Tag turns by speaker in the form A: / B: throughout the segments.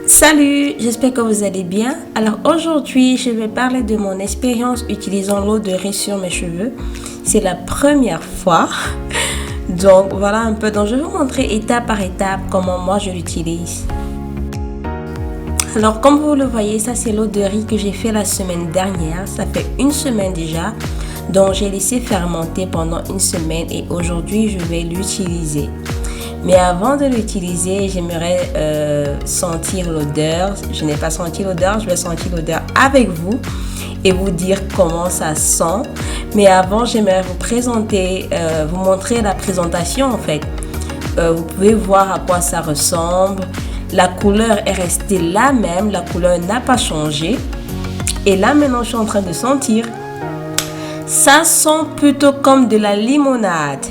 A: Salut, j'espère que vous allez bien. Alors aujourd'hui, je vais parler de mon expérience utilisant l'eau de riz sur mes cheveux. C'est la première fois. Donc voilà un peu. Donc je vais vous montrer étape par étape comment moi je l'utilise. Alors comme vous le voyez, ça c'est l'eau de riz que j'ai fait la semaine dernière. Ça fait une semaine déjà. Donc j'ai laissé fermenter pendant une semaine et aujourd'hui je vais l'utiliser. Mais avant de l'utiliser, j'aimerais sentir l'odeur. Je n'ai pas senti l'odeur, je vais sentir l'odeur avec vous et vous dire comment ça sent. Mais avant, j'aimerais vous présenter, vous montrer la présentation en fait. Vous pouvez voir à quoi ça ressemble. La couleur est restée la même, la couleur n'a pas changé. Et là maintenant, je suis en train de sentir. Ça sent plutôt comme de la limonade.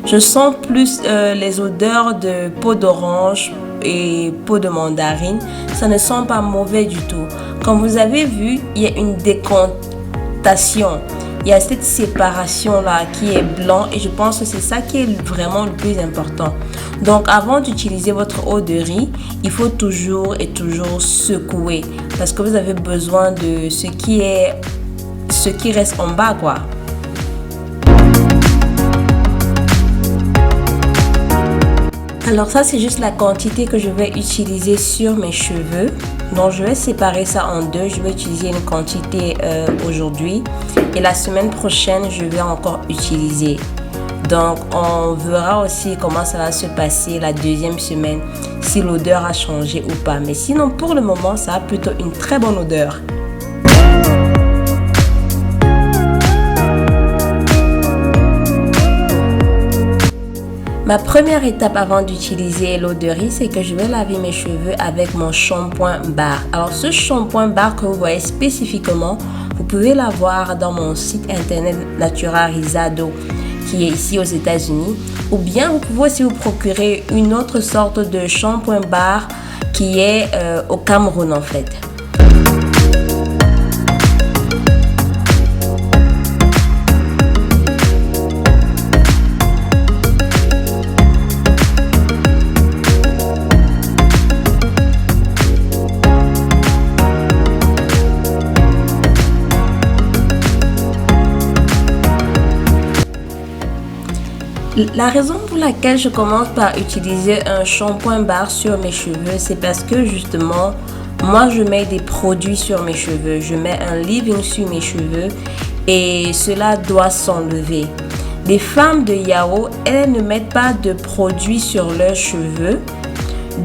A: Je sens plus les odeurs de peau d'orange et peau de mandarine. Ça ne sent pas mauvais du tout. Comme vous avez vu, il y a une décantation. Il y a cette séparation là qui est blanc et je pense que c'est ça qui est vraiment le plus important. Donc avant d'utiliser votre eau de riz, il faut toujours secouer parce que vous avez besoin de ce qui reste en bas quoi. Alors ça c'est juste la quantité que je vais utiliser sur mes cheveux. Donc je vais séparer ça en deux. Je vais utiliser une quantité aujourd'hui et la semaine prochaine je vais encore utiliser. Donc on verra aussi comment ça va se passer la deuxième semaine, si l'odeur a changé ou pas. Mais sinon pour le moment ça a plutôt une très bonne odeur. Ma première étape avant d'utiliser l'eau de riz, c'est que je vais laver mes cheveux avec mon shampoing bar. Alors ce shampoing bar que vous voyez spécifiquement, vous pouvez l'avoir dans mon site internet Natura Rizado qui est ici aux États-Unis. Ou bien vous pouvez aussi vous procurer une autre sorte de shampoing bar qui est au Cameroun en fait. La raison pour laquelle je commence par utiliser un shampoing bar sur mes cheveux, c'est parce que justement, moi je mets des produits sur mes cheveux. Je mets un leave-in sur mes cheveux et cela doit s'enlever. Les femmes de Yao, elles ne mettent pas de produits sur leurs cheveux.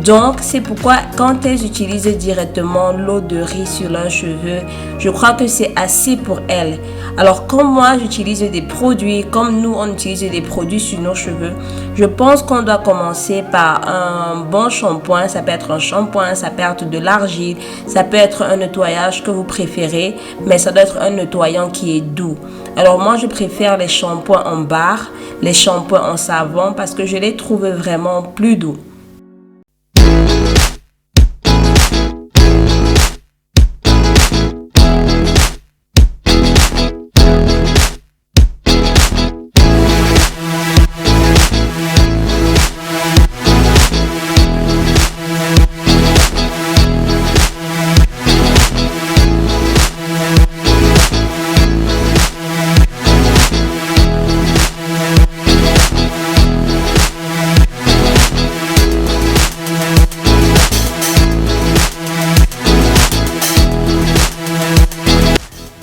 A: Donc, c'est pourquoi quand elles utilisent directement l'eau de riz sur leurs cheveux, je crois que c'est assez pour elles. Alors, comme moi, j'utilise des produits, comme nous, on utilise des produits sur nos cheveux, je pense qu'on doit commencer par un bon shampoing. Ça peut être un shampoing, ça peut être de l'argile, ça peut être un nettoyage que vous préférez, mais ça doit être un nettoyant qui est doux. Alors, moi, je préfère les shampoings en barre, les shampoings en savon parce que je les trouve vraiment plus doux.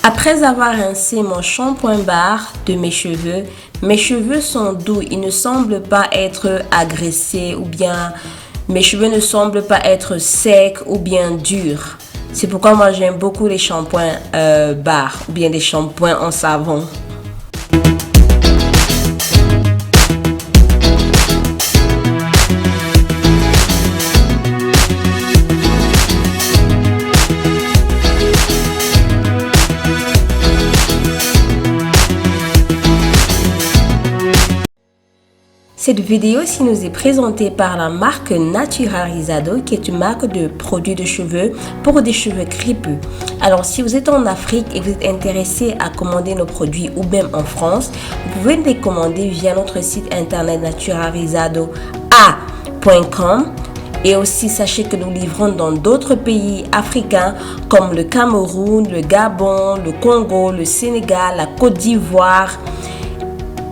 A: Après avoir rincé mon shampoing bar de mes cheveux sont doux. Ils ne semblent pas être agressés ou bien mes cheveux ne semblent pas être secs ou bien durs. C'est pourquoi moi j'aime beaucoup les shampoings bar ou bien les shampoings en savon. Cette vidéo ci nous est présentée par la marque Natura Rizado qui est une marque de produits de cheveux pour des cheveux crépus. Alors si vous êtes en Afrique et vous êtes intéressé à commander nos produits ou même en France, vous pouvez les commander via notre site internet naturarizado.com Et aussi, sachez que nous livrons dans d'autres pays africains comme le Cameroun, le Gabon, le Congo, le Sénégal, la Côte d'Ivoire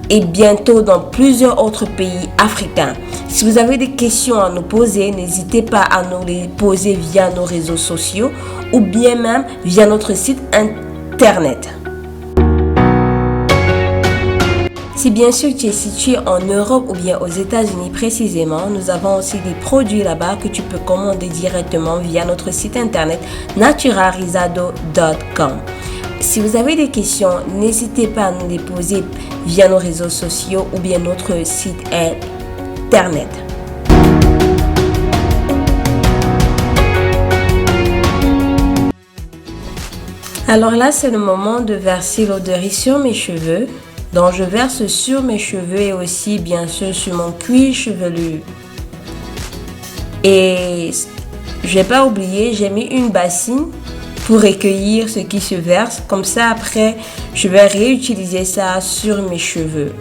A: et bientôt dans plusieurs autres pays africains. Si vous avez des questions à nous poser, n'hésitez pas à nous les poser via nos réseaux sociaux ou bien même via notre site internet. Si bien sûr tu es situé en Europe ou bien aux États-Unis précisément, nous avons aussi des produits là-bas que tu peux commander directement via notre site internet naturalizado.com. Si vous avez des questions, n'hésitez pas à nous les poser via nos réseaux sociaux ou bien notre site internet. Alors là, c'est le moment de verser l'eau de riz sur mes cheveux. Donc je verse sur mes cheveux et aussi bien sûr sur mon cuir chevelu. Et je n'ai pas oublié, j'ai mis une bassine pour recueillir ce qui se verse. Comme ça après, je vais réutiliser ça sur mes cheveux.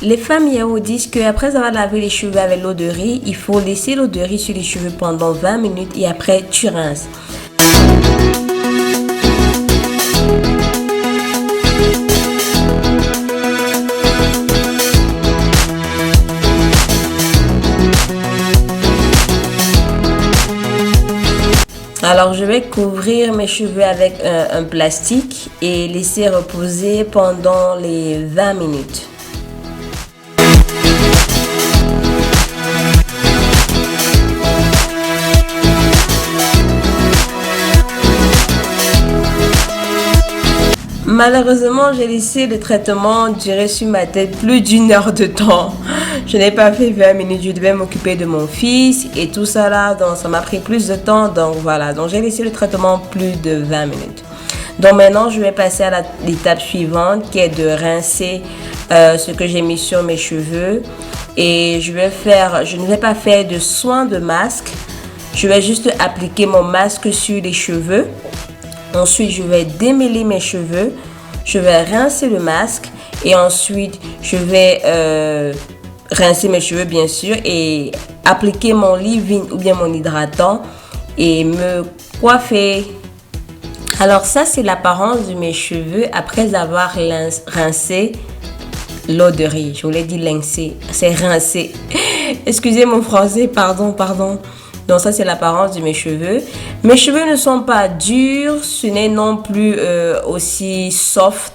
A: Les femmes Yahoo disent qu'après avoir lavé les cheveux avec l'eau de riz, il faut laisser l'eau de riz sur les cheveux pendant 20 minutes et après tu rinces. Alors je vais couvrir mes cheveux avec un plastique et laisser reposer pendant les 20 minutes. Malheureusement, j'ai laissé le traitement durer sur ma tête plus d'une heure de temps. Je n'ai pas fait 20 minutes, je devais m'occuper de mon fils et tout ça là, donc ça m'a pris plus de temps. Donc voilà, donc j'ai laissé le traitement plus de 20 minutes. Donc maintenant, je vais passer à l'étape suivante qui est de rincer ce que j'ai mis sur mes cheveux. Et je ne vais pas faire de soin de masque. Je vais juste appliquer mon masque sur les cheveux. Ensuite, je vais démêler mes cheveux. Je vais rincer le masque. Et ensuite, je vais rincer mes cheveux, bien sûr. Et appliquer mon leave-in ou bien mon hydratant. Et me coiffer. Alors ça, c'est l'apparence de mes cheveux après avoir rincé l'eau de riz. Je voulais dire lincer. C'est rincer. Excusez mon français, pardon. Donc ça, c'est l'apparence de mes cheveux. Mes cheveux ne sont pas durs, ce n'est non plus aussi soft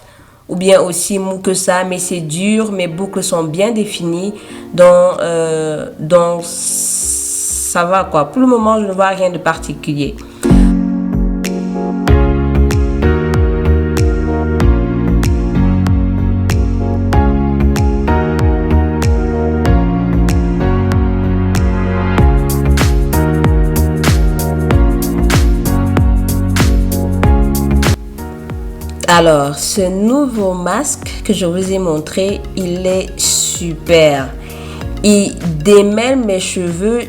A: ou bien aussi mou que ça, mais c'est dur, mes boucles sont bien définies. Donc ça va quoi. Pour le moment, je ne vois rien de particulier. Alors, ce nouveau masque que je vous ai montré, il est super. Il démêle mes cheveux,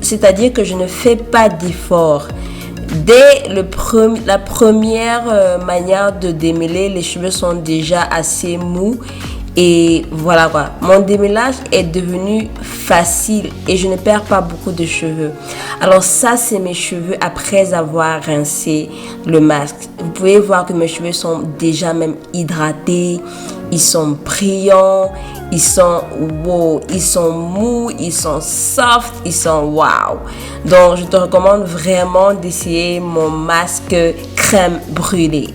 A: c'est-à-dire que je ne fais pas d'effort. dès la première manière de démêler, les cheveux sont déjà assez mous. Et voilà quoi, mon démêlage est devenu facile et je ne perds pas beaucoup de cheveux. Alors ça, c'est mes cheveux après avoir rincé le masque. Vous pouvez voir que mes cheveux sont déjà même hydratés, ils sont brillants, ils sont wow, ils sont mous, ils sont soft, ils sont wow. Donc je te recommande vraiment d'essayer mon masque crème brûlée.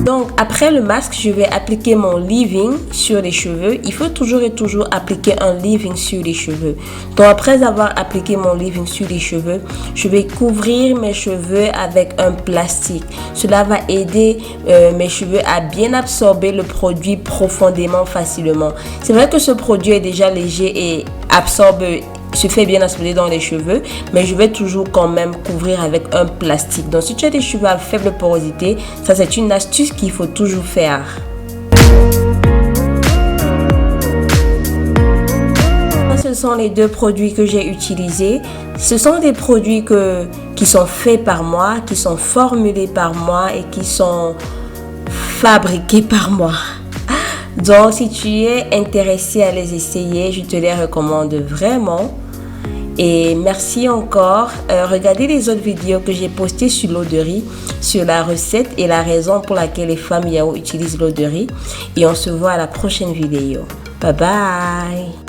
A: Donc après le masque, je vais appliquer mon leave-in sur les cheveux. Il faut toujours et toujours appliquer un leave-in sur les cheveux. Donc après avoir appliqué mon leave-in sur les cheveux, je vais couvrir mes cheveux avec un plastique. Cela va aider mes cheveux à bien absorber le produit profondément facilement. C'est vrai que ce produit est déjà léger et se fait bien absorber dans les cheveux, mais je vais toujours quand même couvrir avec un plastique. Donc si tu as des cheveux à faible porosité, ça c'est une astuce qu'il faut toujours faire. Ce sont les deux produits que j'ai utilisés. Ce sont des produits qui sont faits par moi, qui sont formulés par moi et qui sont fabriqués par moi. Donc, si tu es intéressé à les essayer, je te les recommande vraiment. Et merci encore. Regardez les autres vidéos que j'ai postées sur l'eau de riz, sur la recette et la raison pour laquelle les femmes Yao utilisent l'eau de riz. Et on se voit à la prochaine vidéo. Bye bye.